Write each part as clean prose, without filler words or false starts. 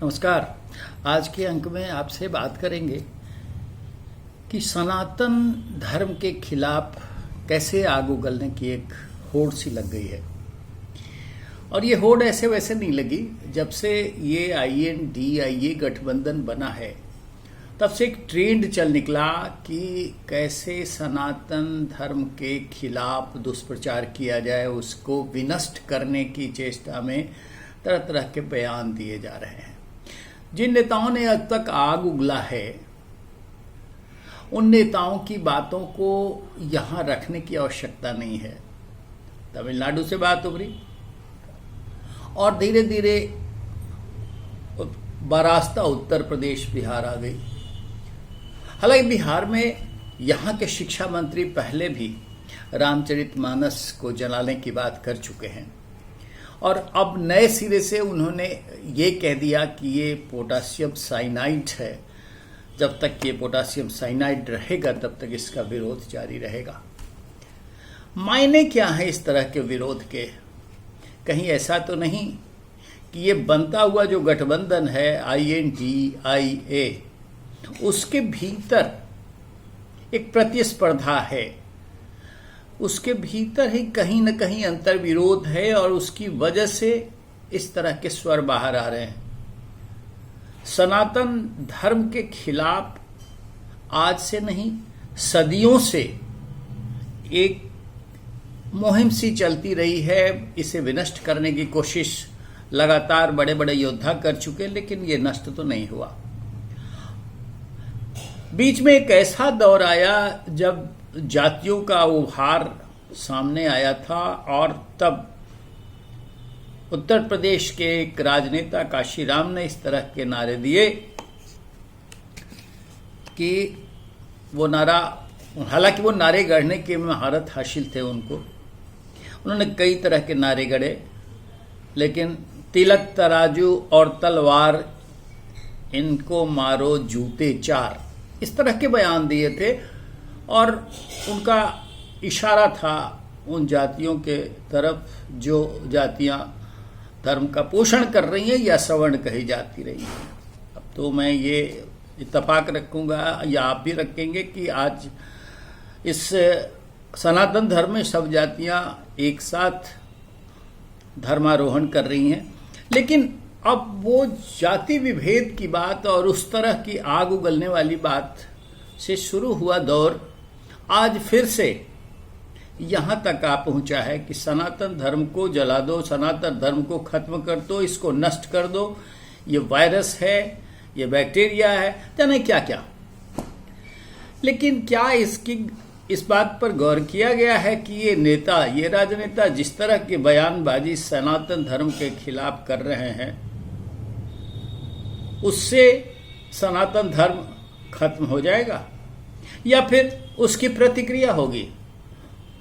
नमस्कार। आज के अंक में आपसे बात करेंगे कि सनातन धर्म के खिलाफ कैसे आग उगलने की एक होड़ सी लग गई है। और ये होड़ ऐसे वैसे नहीं लगी। जब से ये INDIA गठबंधन बना है तब से एक ट्रेंड चल निकला कि कैसे सनातन धर्म के खिलाफ दुष्प्रचार किया जाए, उसको विनष्ट करने की चेष्टा में तरह तरह के बयान दिए जा रहे हैं। जिन नेताओं ने अब तक आग उगला है उन नेताओं की बातों को यहां रखने की आवश्यकता नहीं है। तमिलनाडु से बात उभरी और धीरे धीरे बरास्ता उत्तर प्रदेश, बिहार आ गई। हालांकि बिहार में यहाँ के शिक्षा मंत्री पहले भी रामचरितमानस को जलाने की बात कर चुके हैं और अब नए सिरे से उन्होंने ये कह दिया कि ये पोटासियम साइनाइड है। जब तक ये पोटासियम साइनाइड रहेगा तब तक इसका विरोध जारी रहेगा। मायने क्या है इस तरह के विरोध के? कहीं ऐसा तो नहीं कि ये बनता हुआ जो गठबंधन है INDIA, उसके भीतर एक प्रतिस्पर्धा है, उसके भीतर ही कहीं न कहीं अंतर विरोध है और उसकी वजह से इस तरह के स्वर बाहर आ रहे हैं। सनातन धर्म के खिलाफ आज से नहीं, सदियों से एक मुहिम सी चलती रही है। इसे विनष्ट करने की कोशिश लगातार बड़े बड़े योद्धा कर चुके, लेकिन ये नष्ट तो नहीं हुआ। बीच में एक ऐसा दौर आया जब जातियों का उभार सामने आया था और तब उत्तर प्रदेश के एक राजनेता काशीराम ने इस तरह के नारे दिए कि वो नारा, हालांकि वो नारे गढ़ने के महारत हासिल थे उन्होंने कई तरह के नारे गढ़े, लेकिन तिलक तराजू और तलवार इनको मारो जूते चार, इस तरह के बयान दिए थे और उनका इशारा था उन जातियों के तरफ जो जातियां धर्म का पोषण कर रही हैं या सवर्ण कही जाती रही हैं। अब तो मैं ये इत्तेफाक रखूंगा या आप भी रखेंगे कि आज इस सनातन धर्म में सब जातियां एक साथ धर्मारोहण कर रही हैं। लेकिन अब वो जाति विभेद की बात और उस तरह की आग उगलने वाली बात से शुरू हुआ दौर आज फिर से यहां तक आ पहुंचा है कि सनातन धर्म को जला दो, सनातन धर्म को खत्म कर दो, इसको नष्ट कर दो, ये वायरस है, ये बैक्टीरिया है, जाने क्या क्या। लेकिन क्या इस बात पर गौर किया गया है कि ये नेता, ये राजनेता जिस तरह की बयानबाजी सनातन धर्म के खिलाफ कर रहे हैं उससे सनातन धर्म खत्म हो जाएगा या फिर उसकी प्रतिक्रिया होगी?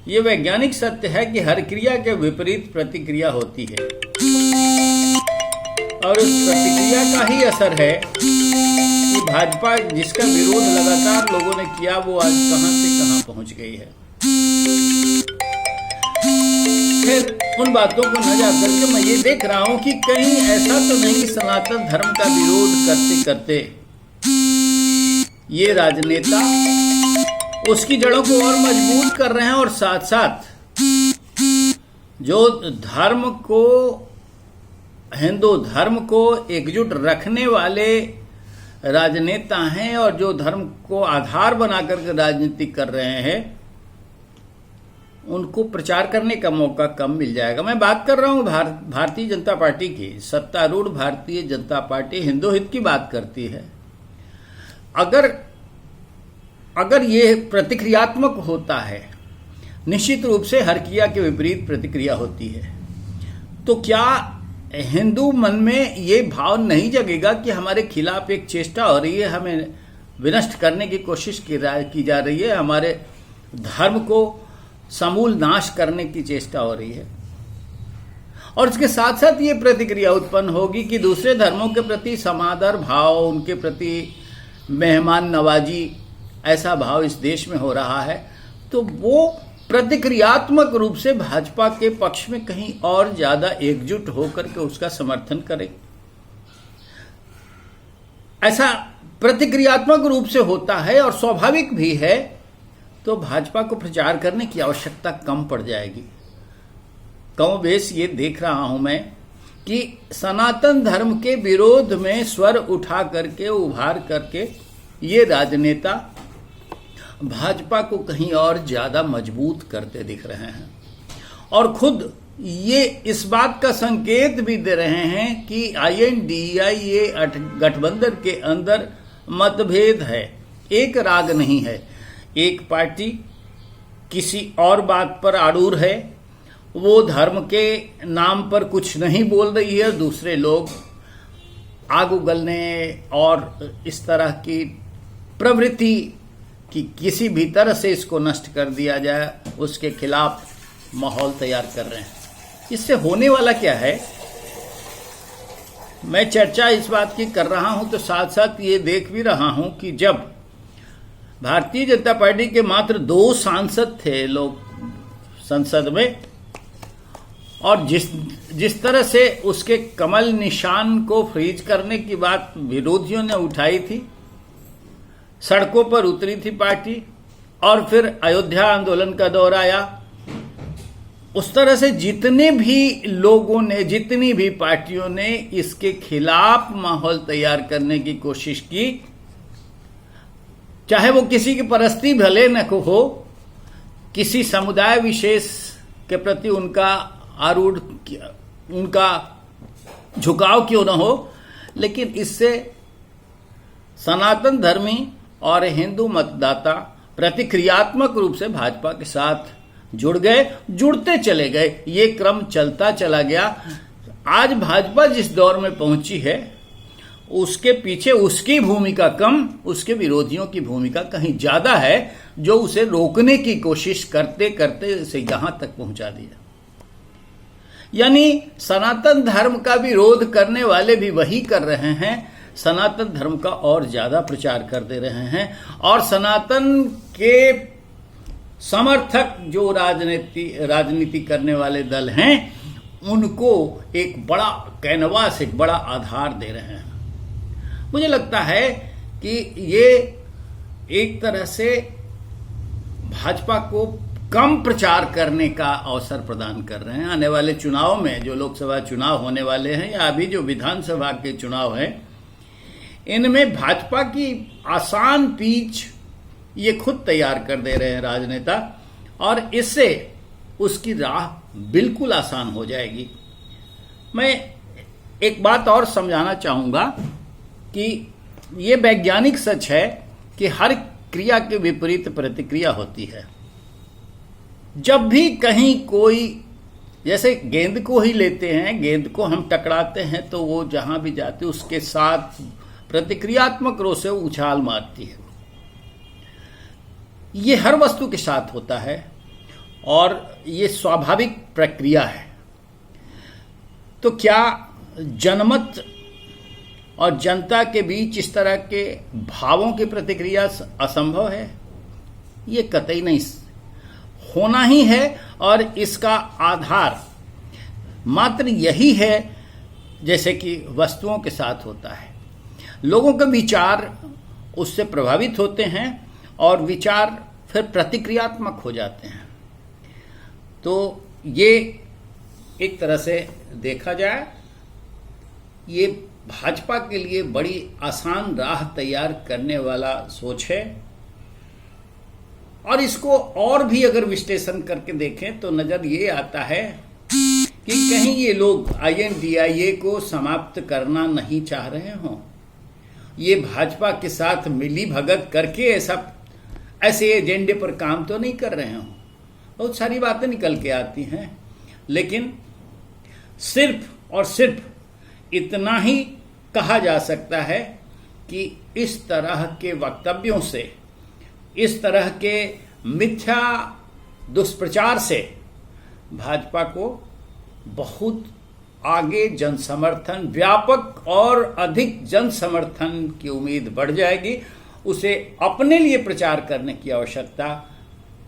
ये वैज्ञानिक सत्य है कि हर क्रिया के विपरीत प्रतिक्रिया होती है और उस प्रतिक्रिया का ही असर है कि भाजपा जिसका विरोध लगातार लोगों ने किया वो आज कहां से कहां पहुंच गई है। फिर उन बातों को न जाकर के मैं ये देख रहा हूं कि कहीं ऐसा तो नहीं सनातन धर्म का विरोध करते करते ये राजनेता उसकी जड़ों को और मजबूत कर रहे हैं और साथ साथ जो धर्म को, हिंदू धर्म को एकजुट रखने वाले राजनेता हैं और जो धर्म को आधार बनाकर के राजनीति कर रहे हैं उनको प्रचार करने का मौका कम मिल जाएगा। मैं बात कर रहा हूं भारतीय जनता पार्टी की। सत्तारूढ़ भारतीय जनता पार्टी हिंदू हित की बात करती है। अगर ये प्रतिक्रियात्मक होता है, निश्चित रूप से हर क्रिया के विपरीत प्रतिक्रिया होती है, तो क्या हिंदू मन में ये भाव नहीं जगेगा कि हमारे खिलाफ एक चेष्टा हो रही है, हमें विनष्ट करने की कोशिश की जा रही है, हमारे धर्म को समूल नाश करने की चेष्टा हो रही है? और इसके साथ साथ ये प्रतिक्रिया उत्पन्न होगी कि दूसरे धर्मों के प्रति समादर भाव, उनके प्रति मेहमान नवाजी, ऐसा भाव इस देश में हो रहा है, तो वो प्रतिक्रियात्मक रूप से भाजपा के पक्ष में कहीं और ज्यादा एकजुट होकर के उसका समर्थन करें। ऐसा प्रतिक्रियात्मक रूप से होता है और स्वाभाविक भी है, तो भाजपा को प्रचार करने की आवश्यकता कम पड़ जाएगी। कमोबेश ये देख रहा हूं मैं कि सनातन धर्म के विरोध में स्वर उठा करके, उभार करके ये राजनेता भाजपा को कहीं और ज्यादा मजबूत करते दिख रहे हैं और खुद ये इस बात का संकेत भी दे रहे हैं कि INDIA गठबंधन के अंदर मतभेद है, एक राग नहीं है। एक पार्टी किसी और बात पर आड़ूर है, वो धर्म के नाम पर कुछ नहीं बोल रही है, दूसरे लोग आग उगलने और इस तरह की प्रवृत्ति कि किसी भी तरह से इसको नष्ट कर दिया जाए, उसके खिलाफ माहौल तैयार कर रहे हैं। इससे होने वाला क्या है, मैं चर्चा इस बात की कर रहा हूं तो साथ साथ ये देख भी रहा हूं कि जब भारतीय जनता पार्टी के मात्र 2 सांसद थे लोग संसद में, और जिस तरह से उसके कमल निशान को फ्रीज करने की बात विरोधियों ने उठाई थी, सड़कों पर उतरी थी पार्टी और फिर अयोध्या आंदोलन का दौर आया, उस तरह से जितने भी लोगों ने, जितनी भी पार्टियों ने इसके खिलाफ माहौल तैयार करने की कोशिश की, चाहे वो किसी की परस्ती भले न हो, किसी समुदाय विशेष के प्रति उनका आरूढ़, उनका झुकाव क्यों न हो, लेकिन इससे सनातन धर्मी और हिंदू मतदाता प्रतिक्रियात्मक रूप से भाजपा के साथ जुड़ गए, जुड़ते चले गए। ये क्रम चलता चला गया। आज भाजपा जिस दौर में पहुंची है, उसके पीछे उसकी भूमिका कम, उसके विरोधियों की भूमिका कहीं ज्यादा है, जो उसे रोकने की कोशिश करते करते उसे यहां तक पहुंचा दिया। यानी सनातन धर्म का विरोध करने वाले भी वही कर रहे हैं, सनातन धर्म का और ज्यादा प्रचार कर दे रहे हैं, और सनातन के समर्थक जो राजनीति करने वाले दल हैं, उनको एक बड़ा कैनवास, एक बड़ा आधार दे रहे हैं। मुझे लगता है कि ये एक तरह से भाजपा को कम प्रचार करने का अवसर प्रदान कर रहे हैं। आने वाले चुनाव में, जो लोकसभा चुनाव होने वाले हैं या अभी जो विधानसभा के चुनाव हैं, इनमें भाजपा की आसान पिच ये खुद तैयार कर दे रहे हैं राजनेता, और इससे उसकी राह बिल्कुल आसान हो जाएगी। मैं एक बात और समझाना चाहूंगा कि ये वैज्ञानिक सच है कि हर क्रिया के विपरीत प्रतिक्रिया होती है। जब भी कहीं कोई, जैसे गेंद को ही लेते हैं, गेंद को हम टकराते हैं तो वो जहां भी जाती है उसके साथ प्रतिक्रियात्मक रूप से उछाल मारती है। ये हर वस्तु के साथ होता है और ये स्वाभाविक प्रक्रिया है। तो क्या जनमत और जनता के बीच इस तरह के भावों की प्रतिक्रिया असंभव है? ये कतई नहीं, होना ही है, और इसका आधार मात्र यही है, जैसे कि वस्तुओं के साथ होता है। लोगों के विचार उससे प्रभावित होते हैं और विचार फिर प्रतिक्रियात्मक हो जाते हैं। तो ये एक तरह से देखा जाए, ये भाजपा के लिए बड़ी आसान राह तैयार करने वाला सोच है, और इसको और भी अगर विश्लेषण करके देखें तो नजर ये आता है कि कहीं ये लोग INDIA को समाप्त करना नहीं चाह रहे हों, ये भाजपा के साथ मिली भगत करके ऐसे एजेंडे पर काम तो नहीं कर रहे हों। बहुत सारी बातें निकल के आती हैं, लेकिन सिर्फ और सिर्फ इतना ही कहा जा सकता है कि इस तरह के वक्तव्यों से, इस तरह के मिथ्या दुष्प्रचार से भाजपा को बहुत आगे जनसमर्थन, व्यापक और अधिक जनसमर्थन की उम्मीद बढ़ जाएगी। उसे अपने लिए प्रचार करने की आवश्यकता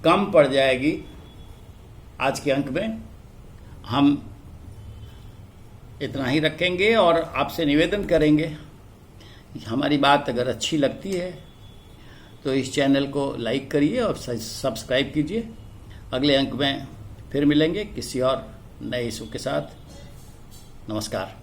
कम पड़ जाएगी। आज के अंक में हम इतना ही रखेंगे और आपसे निवेदन करेंगे हमारी बात अगर अच्छी लगती है तो इस चैनल को लाइक करिए और सब्सक्राइब कीजिए। अगले अंक में फिर मिलेंगे किसी और नए इशू के साथ। नमस्कार।